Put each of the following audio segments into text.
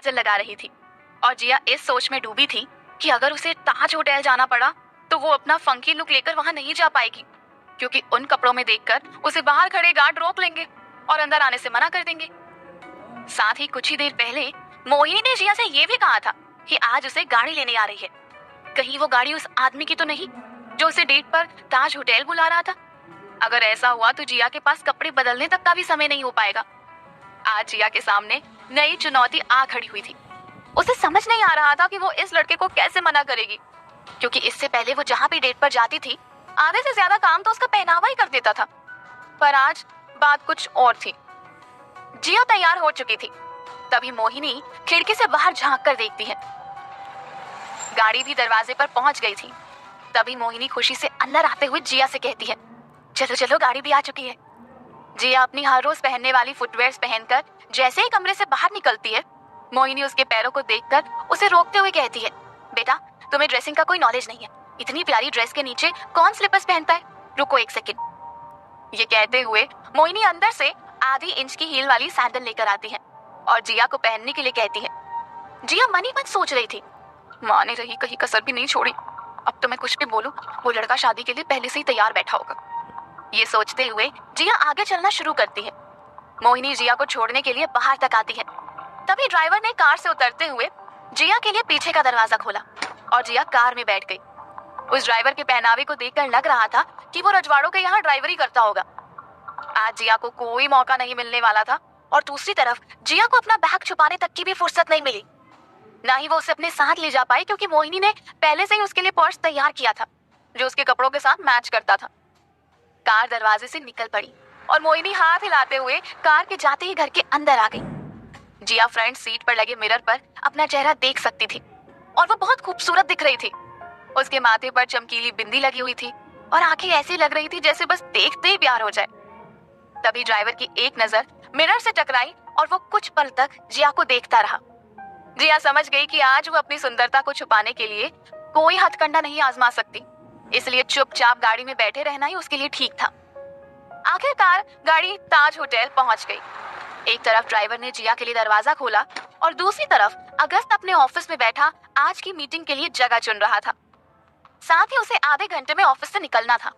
काजल लगा रही थी और जिया इस सोच में डूबी थी कि अगर उसे ताज होटल जाना पड़ा तो वो अपना फंकी लुक लेकर वहां नहीं जा पाएगी, क्योंकि उन कपड़ों में देखकर उसे बाहर खड़े गार्ड रोक लेंगे और अंदर आने से मना कर देंगे। साथ ही कुछ ही देर पहले मोहिनी ने जिया से ये भी कहा था कि आज उसे गाड़ी लेने आ रही है। कहीं वो गाड़ी उस आदमी की तो नहीं जो उसे डेट पर ताज होटल बुला रहा था। अगर ऐसा हुआ तो जिया के पास कपड़े बदलने तक का भी समय नहीं हो पाएगा। आज जिया के सामने नई चुनौती आ खड़ी हुई थी। उसे समझ नहीं आ रहा था कि वो इस लड़के को कैसे मना करेगी, क्योंकि इससे पहले वो जहाँ भी डेट पर जाती थी आधे से ज्यादा काम तो उसका पहनावा ही कर देता था। पर आज बात कुछ और थी। जिया तैयार हो चुकी थी, तभी मोहिनी खिड़की से बाहर झांक कर देखती है। गाड़ी भी दरवाजे पर पहुंच गई थी। तभी मोहिनी खुशी से अंदर आते हुए जिया से कहती है, चलो चलो गाड़ी भी आ चुकी है। जिया अपनी हर रोज पहनने वाली फुटवेयर्स पहनकर जैसे ही कमरे से बाहर निकलती है, मोहिनी उसके पैरों को देखकर उसे रोकते हुए कहती है, बेटा तुम्हें ड्रेसिंग का कोई नॉलेज नहीं है, इतनी प्यारी ड्रेस के नीचे कौन स्लीपर्स पहनता है, रुको एक सेकंड। ये कहते हुए मोहिनी अंदर से आधी इंच की हील वाली सैंडल लेकर आती है और जिया को पहनने के लिए कहती है। जिया मन ही मन सोच रही थी, माँ ने रही कहीं कसर भी नहीं छोड़ी, अब तो मैं कुछ भी बोलूं वो लड़का शादी के लिए पहले से ही तैयार बैठा होगा। ये सोचते हुए जिया आगे चलना शुरू करती है। मोहिनी जिया को छोड़ने के लिए बाहर तक आती है। तभी ड्राइवर ने कार से उतरते हुए जिया के लिए पीछे का दरवाजा खोला और जिया कार में बैठ गई। उस ड्राइवर के पहनावे को देखकर लग रहा था कि वो रजवाड़ों के यहाँ ड्राइवरी करता होगा। आज जिया को कोई मौका नहीं मिलने वाला था और दूसरी तरफ जिया को अपना बैग छुपाने तक की भी फुर्सत नहीं मिली। ना ही वो उसे अपने साथ ले जा पाई, क्योंकि मोहिनी ने पहले से ही उसके लिए पर्स तैयार किया था जो उसके कपड़ों के साथ मैच करता था। कार दरवाजे से निकल पड़ी और मोहिनी हाथ हिलाते हुए कार के जाते ही घर के अंदर आ गई। जिया फ्रंट सीट पर लगे मिरर पर अपना चेहरा देख सकती थी और वो बहुत खूबसूरत दिख रही थी। उसके माथे पर चमकीली बिंदी लगी हुई थी और आंखें ऐसी लग रही थी जैसे बस देखते ही प्यार हो जाए। तभी ड्राइवर की एक नजर मिरर से टकराई और वो कुछ पल तक जिया को देखता रहा। जिया समझ गई कि आज वो अपनी सुंदरता को छुपाने के लिए कोई हथकंडा नहीं आजमा सकती, इसलिए चुपचाप गाड़ी में बैठे रहना ही उसके लिए ठीक था। आखिरकार गाड़ी ताज होटल पहुंच गई। एक तरफ ड्राइवर ने जिया के लिए दरवाजा खोला और दूसरी तरफ अगस्त अपने ऑफिस में बैठा आज की मीटिंग के लिए जगह चुन रहा था। साथ ही उसे आधे घंटे में ऑफिस से निकलना था।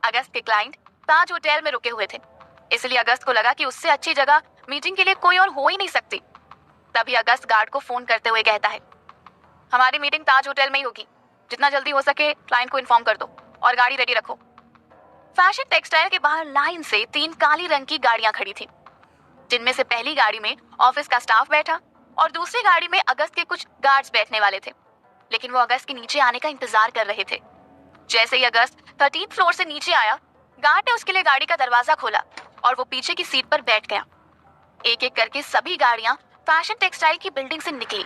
अगस्त के क्लाइंट ताज होटल में रुके हुए थे, इसलिए अगस्त को लगा कि उससे अच्छी जगह मीटिंग के लिए कोई और हो ही नहीं सकती। तभी अगस्त गार्ड को फोन करते हुए कहता है, हमारी मीटिंग ताज होटल में ही होगी, जितना जल्दी हो सके क्लाइंट को इन्फॉर्म कर दो और गाड़ी रेडी रखो। फैशन टेक्सटाइल के बाहर लाइन से 3 काली रंग की गाड़ियां खड़ी थी, जिनमें से पहली गाड़ी में ऑफिस का स्टाफ बैठा और दूसरी गाड़ी में अगस्त के कुछ गार्ड्स बैठने वाले थे, लेकिन वो अगस्त के नीचे आने का इंतजार कर रहे थे। जैसे ही अगस्त 13th फ्लोर से नीचे आया, गार्ड ने उसके लिए गाड़ी का दरवाजा खोला और वो पीछे की सीट पर बैठ गया। एक एक करके सभी गाड़ियां फैशन टेक्सटाइल की बिल्डिंग से निकली।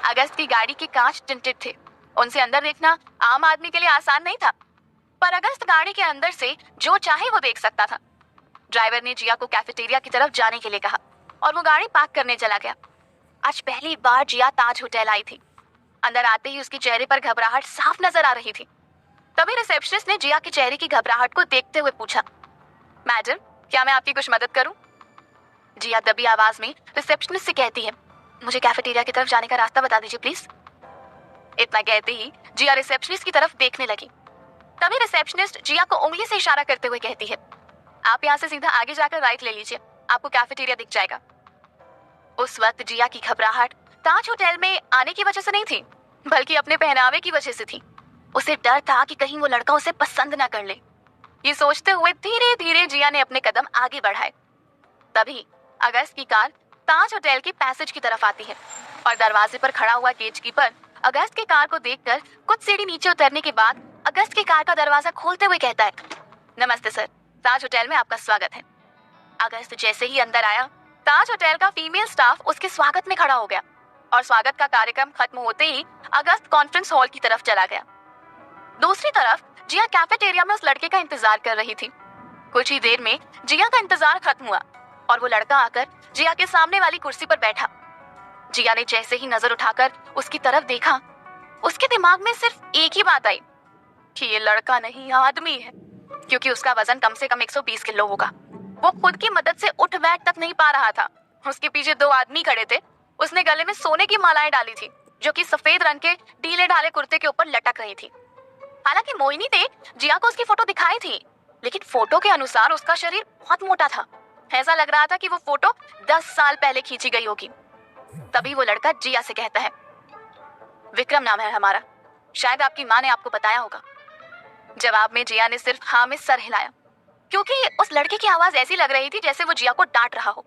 अगस्त की गाड़ी के कांच टिंटेड थे, उनसे अंदर देखना आम आदमी के लिए आसान नहीं था, पर अगस्त गाड़ी के अंदर से जो चाहे वो देख सकता था। ड्राइवर ने जिया को कैफेटेरिया की तरफ जाने के लिए कहा और वो गाड़ी पार्क करने चला गया। आज पहली बार जिया ताज होटल आई थी। अंदर आते ही उसके चेहरे पर घबराहट साफ नजर आ रही थी। तभी रिसेप्शनिस्ट ने जिया के चेहरे की घबराहट को देखते हुए पूछा, मैडम क्या मैं आपकी कुछ मदद करूं? जिया दबी आवाज में रिसेप्शनिस्ट से कहती है, मुझे कैफेटेरिया की तरफ जाने का रास्ता बता दीजिए प्लीज। इतना कहते ही जिया रिसेप्शनिस्ट की तरफ देखने लगी। तभी रिसेप्शनिस्ट जिया को उंगली से इशारा करते हुए कहती है, आप यहाँ से सीधा आगे जाकर राइट ले लीजिए, आपको कैफेटेरिया दिख जाएगा। उस वक्त जिया की घबराहट ताज होटल में आने की वजह से नहीं थी, बल्कि अपने पहनावे की वजह से थी। उसे डर था कि कहीं वो लड़का उसे पसंद ना कर ले। ये सोचते हुए धीरे धीरे जिया ने अपने कदम आगे बढ़ाए। तभी अगस्त की कार ताज होटल के पैसेज की तरफ आती है और दरवाजे पर खड़ा हुआ गेटकीपर अगस्त की कार को देखकर कुछ सीढ़ी नीचे उतरने के बाद अगस्त की कार का दरवाजा खोलते हुए कहता है, नमस्ते सर, ताज होटल में आपका स्वागत है। अगस्त जैसे ही अंदर आया, ताज होटल का फीमेल स्टाफ उसके स्वागत में खड़ा हो गया और स्वागत का कार्यक्रम खत्म होते ही अगस्त कॉन्फ्रेंस हॉल की तरफ चला गया। दूसरी तरफ जिया कैफेटेरिया में उस लड़के का इंतजार कर रही थी। कुछ ही देर में जिया का इंतजार खत्म हुआ और वो लड़का आकर जिया के सामने वाली कुर्सी पर बैठा। जिया ने जैसे ही नजर उठाकर उसकी तरफ देखा, उसके दिमाग में सिर्फ एक ही बात आई कि ये लड़का नहीं आदमी है, क्योंकि उसका वजन कम से कम 120 किलो होगा। वो खुद की मदद से उठ बैठ तक नहीं पा रहा था। उसके पीछे 2 आदमी खड़े थे उसने गले में सोने की मालाएं डाली थी जो कि सफेद रंग के ढीले ढाले कुर्ते के ऊपर लटक रही थी। हालांकि मोहिनी ने जिया को उसकी फोटो दिखाई थी, लेकिन फोटो के अनुसार उसका शरीर बहुत मोटा था। ऐसा लग रहा था कि वो फोटो 10 साल पहले खींची गई होगी। तभी वो लड़का जिया से कहता है, विक्रम नाम है हमारा, शायद आपकी माँ ने आपको बताया होगा। जवाब में जिया ने सिर्फ हाँ में सर हिलाया, क्योंकि उस लड़के की आवाज ऐसी लग रही थी जैसे वो जिया को डांट रहा हो।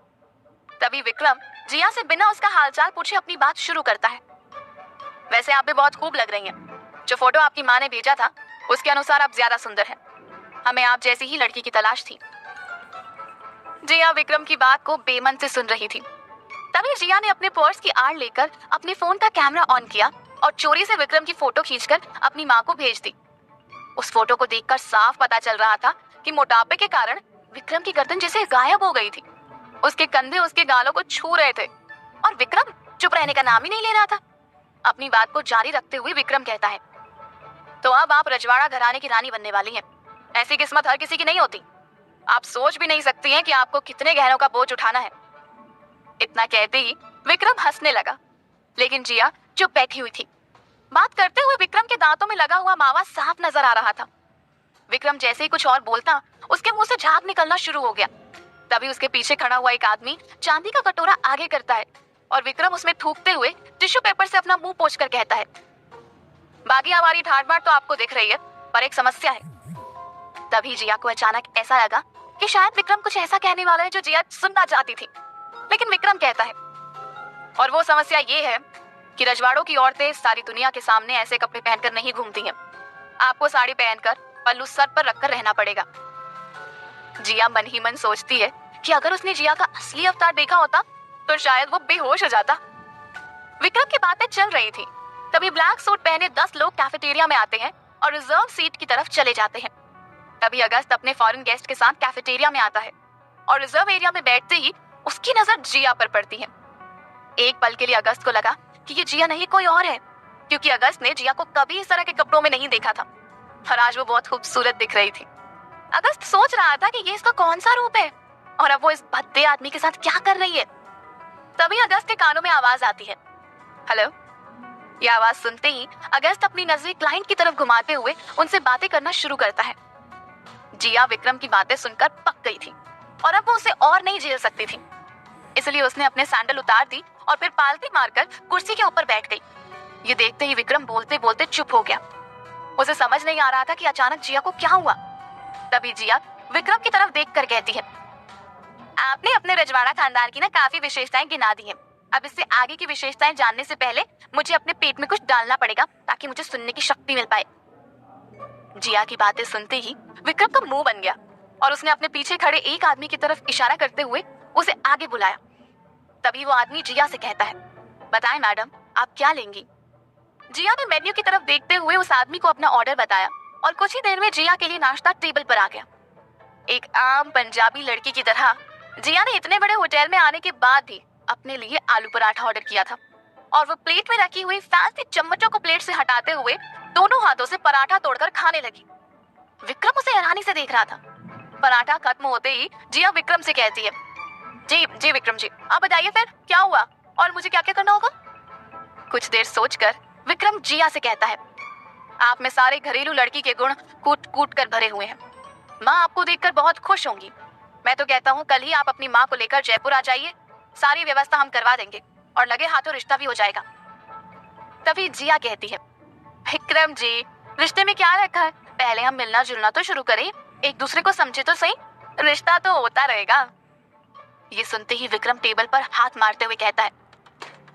तभी विक्रम जिया से बिना उसका हालचाल पूछे अपनी बात शुरू करता है। वैसे आप भी बहुत खूब लग रही हैं। जो फोटो आपकी माँ ने भेजा था उसके अनुसार आप ज्यादा सुंदर हैं। हमें आप जैसी ही लड़की की तलाश थी। जिया विक्रम की बात को बेमन से सुन रही थी। तभी जिया ने अपने पर्स की आड़ लेकर अपने फोन का कैमरा ऑन किया और चोरी से विक्रम की फोटो खींचकर अपनी माँ को भेज दी। उस फोटो को देखकर साफ पता चल रहा था कि मोटापे के कारण विक्रम की गर्दन जैसे गायब हो गई थी। उसके कंधे उसके गालों को छू रहे थे और विक्रम चुप रहने का नाम ही नहीं ले रहा था। अपनी बात को जारी रखते हुए विक्रम कहता है, तो अब आप रजवाड़ा घराने की रानी बनने वाली हैं। ऐसी किस्मत हर किसी की नहीं होती। आप सोच भी नहीं सकती हैं कि आपको कितने गहनों का बोझ उठाना है। इतना कहते ही विक्रम हंसने लगा, लेकिन जिया चुप बैठी हुई थी। बात करते हुए विक्रम के दांतों में लगा हुआ मावा साफ नजर आ रहा था। विक्रम जैसे ही कुछ और बोलता, उसके मुंह से झाग निकलना शुरू हो गया। तभी उसके पीछे खड़ा हुआ एक आदमी चांदी का कटोरा आगे करता है और विक्रम उसमें थूकते हुए टिश्यू पेपर से अपना मुंह पोंछकर कहता है, बाकी हमारी ठाट बाट तो आपको दिख रही है, पर एक समस्या है। तभी जिया को अचानक ऐसा लगा कि शायद विक्रम कुछ ऐसा कहने वाला है जो जिया सुनना चाहती थी, लेकिन विक्रम कहता है, और वो समस्या ये है कि रजवाड़ों की औरतें सारी दुनिया के सामने ऐसे कपड़े पहनकर नहीं घूमती हैं। आपको साड़ी पहनकर पल्लू सर पर रखकर रहना पड़ेगा। जिया मन ही मन सोचती है कि अगर उसने जिया का असली अवतार देखा होता तो शायद वो बेहोश हो जाता। विक्रम की बातें चल रही थी, तभी ब्लैक सूट पहने 10 लोग कैफेटेरिया में आते हैं और रिजर्व सीट की तरफ चले जाते हैं। तभी अगस्त अपने फॉरेन गेस्ट के साथ कैफेटेरिया में आता है और रिजर्व एरिया में बैठते ही उसकी नजर जिया पर पड़ती है। एक पल के लिए अगस्त को लगा कि ये जिया नहीं कोई और है, क्योंकि अगस्त ने जिया को कभी इस तरह के कपड़ों में नहीं देखा था और आज वो बहुत खूबसूरत दिख रही थी। अगस्त सोच रहा था कि ये इसका कौन सा रूप है और अब वो इस भद्दे आदमी के साथ क्या कर रही है। तभी अगस्त के कानों में आवाज आती है, हेलो। ये आवाज सुनते ही अगस्त अपनी नजरें क्लाइंट की तरफ घुमाते हुए उनसे बातें करना शुरू करता है। जिया विक्रम की बातें सुनकर पक गई थी और अब वो उसे और नहीं झेल सकती थी, इसलिए उसने अपने सैंडल उतार दी और फिर पालती मारकर कुर्सी के ऊपर बैठ गई। ये देखते ही विक्रम बोलते बोलते चुप हो गया। उसे समझ नहीं आ रहा था कि अचानक जिया को क्या हुआ। तभी जिया विक्रम की तरफ देखकर कहती है, आपने अपने रजवाड़ा खानदान की ना काफी विशेषताएं गिना दी हैं। अब इससे आगे की विशेषताएं जानने से पहले मुझे अपने पेट में कुछ डालना पड़ेगा ताकि मुझे सुनने की शक्ति मिल पाए। जिया की बातें सुनते ही विक्रम का मुंह बन गया और उसने अपने पीछे खड़े एक आदमी की तरफ इशारा करते हुए उसे आगे बुलाया। तभी वो आदमी जिया से कहता है, बताएं मैडम, आप क्या लेंगी। जिया ने मेन्यू की तरफ देखते हुए उस आदमी को अपना ऑर्डर बताया और कुछ ही देर में जिया के लिए नाश्ता टेबल पर आ गया। एक आम पंजाबी लड़की की तरह जिया ने इतने बड़े होटल में आने के बाद भी अपने लिए आलू पराठा ऑर्डर किया था और वो प्लेट में रखी हुई फैंसी चम्मचों को प्लेट से हटाते हुए दोनों हाथों से पराठा तोड़कर खाने लगी। विक्रम उसे हैरानी से देख रहा था। पराठा खत्म होते ही जिया विक्रम से कहती है, जी जी विक्रम जी, आप बताइए फिर क्या हुआ और मुझे क्या क्या करना होगा। कुछ देर सोचकर विक्रम जिया से कहता है, आप में सारे घरेलू लड़की के गुण कूट कूट कर भरे हुए हैं। माँ आपको देखकर बहुत खुश होंगी। मैं तो कहता हूँ कल ही आप अपनी माँ को लेकर जयपुर आ जाइए, सारी व्यवस्था हम करवा देंगे और लगे हाथों रिश्ता भी हो जाएगा। तभी जिया कहती है, विक्रम जी, रिश्ते में क्या रखा है, पहले हम मिलना जुलना तो शुरू करें, एक दूसरे को समझे तो सही, रिश्ता तो होता रहेगा। ये सुनते ही विक्रम टेबल पर हाथ मारते हुए कहता है,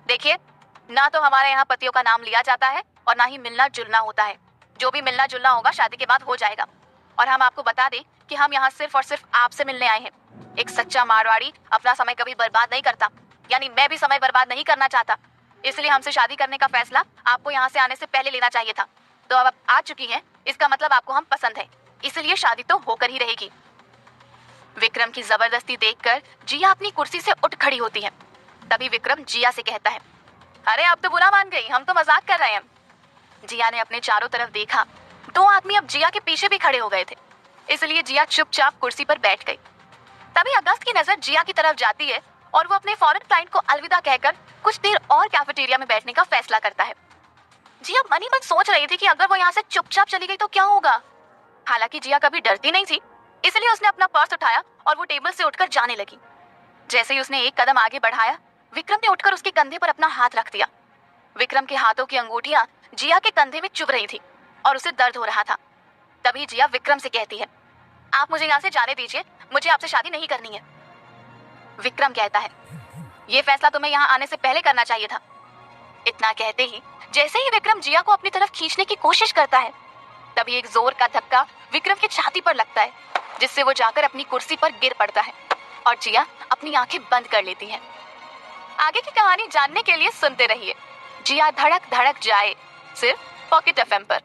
देखिए, ना तो हमारे यहाँ पतियों का नाम लिया जाता है और ना ही मिलना जुलना होता है। जो भी मिलना जुलना होगा शादी के बाद हो जाएगा। और हम आपको बता दें कि हम यहाँ सिर्फ और सिर्फ आपसे मिलने आए हैं। एक सच्चा मारवाड़ी अपना समय कभी बर्बाद नहीं करता, यानी मैं भी समय बर्बाद नहीं करना चाहता। इसलिए हमसे शादी करने का फैसला आपको यहाँ से आने से पहले लेना चाहिए था। तो अब आप आ चुकी हैं, इसका मतलब आपको हम पसंद है, इसलिए शादी तो होकर ही रहेगी। विक्रम की जबरदस्ती देखकर जिया अपनी कुर्सी से उठ खड़ी होती है। तभी विक्रम जिया से कहता है, अरे आप तो बुरा मान गई, हम तो मजाक कर रहे हैं। जिया ने अपने चारों तरफ देखा, 2 आदमी अब जिया के पीछे भी खड़े हो गए थे, इसलिए जिया चुपचाप कुर्सी पर बैठ गई। तभी अगस्त की नजर जिया की तरफ जाती है और वो अपने फॉरेन क्लाइंट को अलविदा कहकर कुछ देर और कैफेटेरिया में बैठने का फैसला करता है। जिया मनी मन सोच रही थी कि अगर वो यहाँ से चुपचाप चली गई तो क्या होगा। हालांकि जिया कभी डरती नहीं थी, इसलिए उसने अपना पर्स उठाया और वो टेबल से उठकर जाने लगी। जैसे ही उसने एक कदम आगे बढ़ाया, विक्रम ने उठकर उसके कंधे पर अपना हाथ रख दिया। विक्रम के हाथों की अंगूठियां जिया के कंधे में चुभ रही थी और उसे दर्द हो रहा था। तभी जिया विक्रम से कहती है, आप मुझे यहाँ से जाने दीजिए, मुझे आपसे शादी नहीं करनी है। विक्रम कहता है, ये फैसला तुम्हें यहाँ आने से पहले करना चाहिए था। इतना कहते ही जैसे ही विक्रम जिया को अपनी तरफ खींचने की कोशिश करता है, तभी एक जोर का धक्का विक्रम की छाती पर लगता है, जिससे वो जाकर अपनी कुर्सी पर गिर पड़ता है और जिया अपनी आंखें बंद कर लेती है। आगे की कहानी जानने के लिए सुनते रहिए जिया धड़क धड़क जाए, सिर्फ पॉकेट एफएम पर।